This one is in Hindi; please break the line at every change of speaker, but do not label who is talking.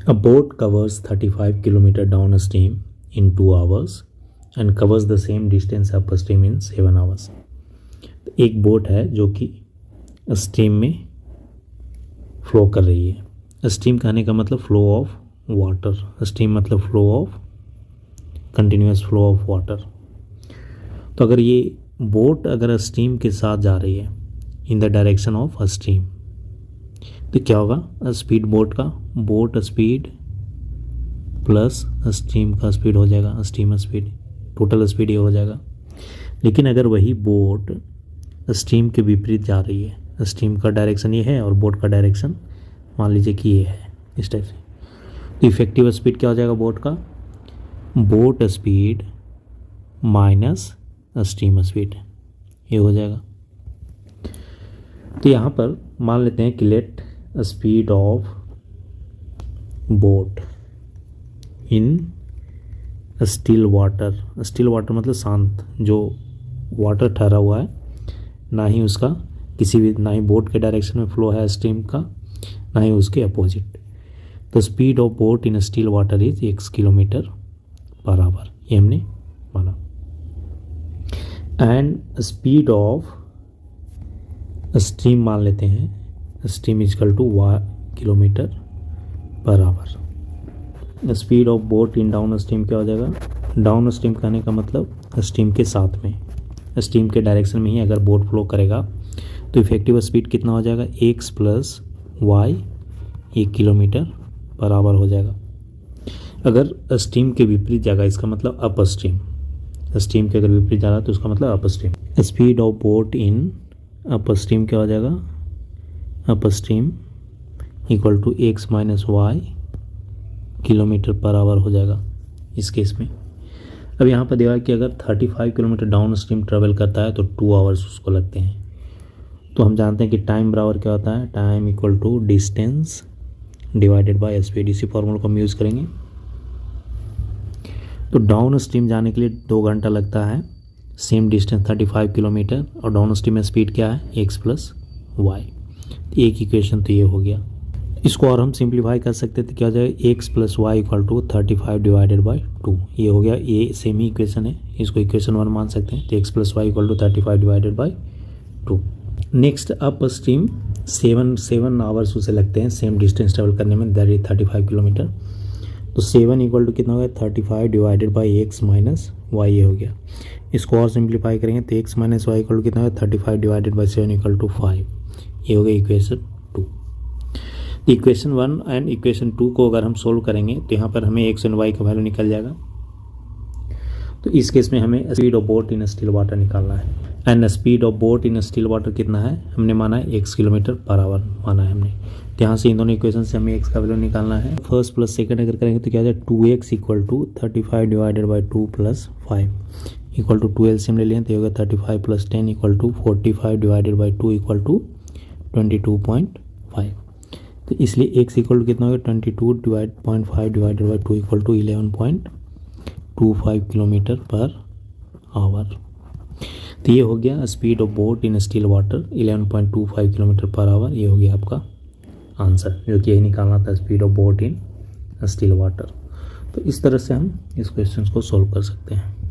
A boat covers 35 kilometer downstream in 2 hours and covers the same distance upstream in 7 hours. एक बोट है जो कि स्ट्रीम में फ्लो कर रही है। स्ट्रीम कहने का मतलब फ्लो ऑफ वाटर, स्ट्रीम मतलब flow of continuous flow of water. तो अगर ये बोट अगर स्ट्रीम के साथ जा रही है in the direction of stream, तो क्या होगा, speed boat speed plus stream का स्पीड हो जाएगा, स्ट्रीम स्पीड, टोटल स्पीड ये हो जाएगा। लेकिन अगर वही बोट स्ट्रीम के विपरीत जा रही है, स्ट्रीम का डायरेक्शन ये है और बोट का डायरेक्शन मान लीजिए कि ये है इस टाइप से, तो इफेक्टिव स्पीड क्या हो जाएगा बोट का, boat speed minus stream speed, ये हो जाएगा। तो यहाँ पर मान लेते हैं कि let speed of boat in still water, still water मतलब शांत, जो वाटर ठहरा हुआ है, ना ही उसका किसी भी, ना ही बोट के डायरेक्शन में फ्लो है स्ट्रीम का, ना ही उसके अपोजिट। तो speed of boat in still water is 1 kilometre per hour, ये हमने माना। एंड स्पीड ऑफ स्ट्रीम मान लेते हैं, stream equal two kilometre per hour. Speed of boat in downstream क्या हो जाएगा, डाउन स्ट्रीम कहने का मतलब स्ट्रीम के साथ में, स्ट्रीम के डायरेक्शन में ही अगर बोट फ्लो करेगा तो इफेक्टिव स्पीड कितना हो जाएगा, x plus Y 1 kilometre per hour हो जाएगा। अगर स्ट्रीम के विपरीत जाएगा, इसका मतलब अप स्ट्रीम, स्ट्रीम के अगर विपरीत जा रहा है तो उसका मतलब upstream. Speed of boat in upstream क्या हो जाएगा, upstream equal to x minus Y kilometre per hour हो जाएगा इस केस में। अब यहाँ पर देखा कि अगर 35 किलोमीटर डाउन स्ट्रीम ट्रेवल करता है तो 2 आवर्स उसको लगते हैं। तो हम जानते हैं कि टाइम बराबर क्या होता है, time equal to distance divided by speed, इसी फॉर्मूला को हम यूज़ करेंगे। तो डाउन स्ट्रीम जाने के लिए 2 घंटा लगता है, सेम डिस्टेंस 35 किलोमीटर, और डाउन स्ट्रीम में स्पीड क्या है, x प्लस वाई। एक इक्वेशन तो ये हो गया। इसको और हम सिंप्लीफाई कर सकते थे, क्या हो जाएगा, x plus Y equal to 35 divided by 2, ये हो गया। ये सेम ही इक्वेशन है, इसको इक्वेशन 1 मान सकते हैं। तो x plus Y equal to 35 divided by 2। Next upstream 7 hours उसे लगते हैं सेम डिस्टेंस ट्रेवल करने में, दैट इज 35 किलोमीटर। तो 7 इक्वल टू कितना हो गया, 35 divided by x minus Y, ये हो गया। इसको और सिंप्लीफाई करेंगे तो x minus Y equal to कितना होगा, 35 डिवाइडेड बाई 7 इक्वल टू 5, ये हो गया इक्वेशन 2। इक्वेशन 1 एंड इक्वेशन 2 को अगर हम सोल्व करेंगे तो यहाँ पर हमें x एंड y का वैल्यू निकल जाएगा। तो इस केस में हमें speed of boat in still water निकालना है, and speed of boat in still water कितना है, हमने माना है 1 किलोमीटर पर आवर माना है हमने। तो यहाँ से इन दोनों इक्वेशन से हमें x का वैल्यू निकालना है। फर्स्ट प्लस सेकंड अगर करेंगे तो क्या हो जाएगा, 2x equal to 35 divided by 2 plus 5 equal to 2 LCM ले लें तो ये होगा 35 plus 10 equal to 45 divided by 2 equal to 22.5। तो इसलिए x इक्वल टू कितना होगा, 22.5 divided by 2 equal to 11.25 kilometre per hour. तो ये हो गया speed of boat in still water 11.25 kilometre per hour, ये हो गया आपका आंसर, जो कि यही निकालना था, speed of boat in still water. तो इस तरह से हम इस क्वेश्चन को सॉल्व कर सकते हैं।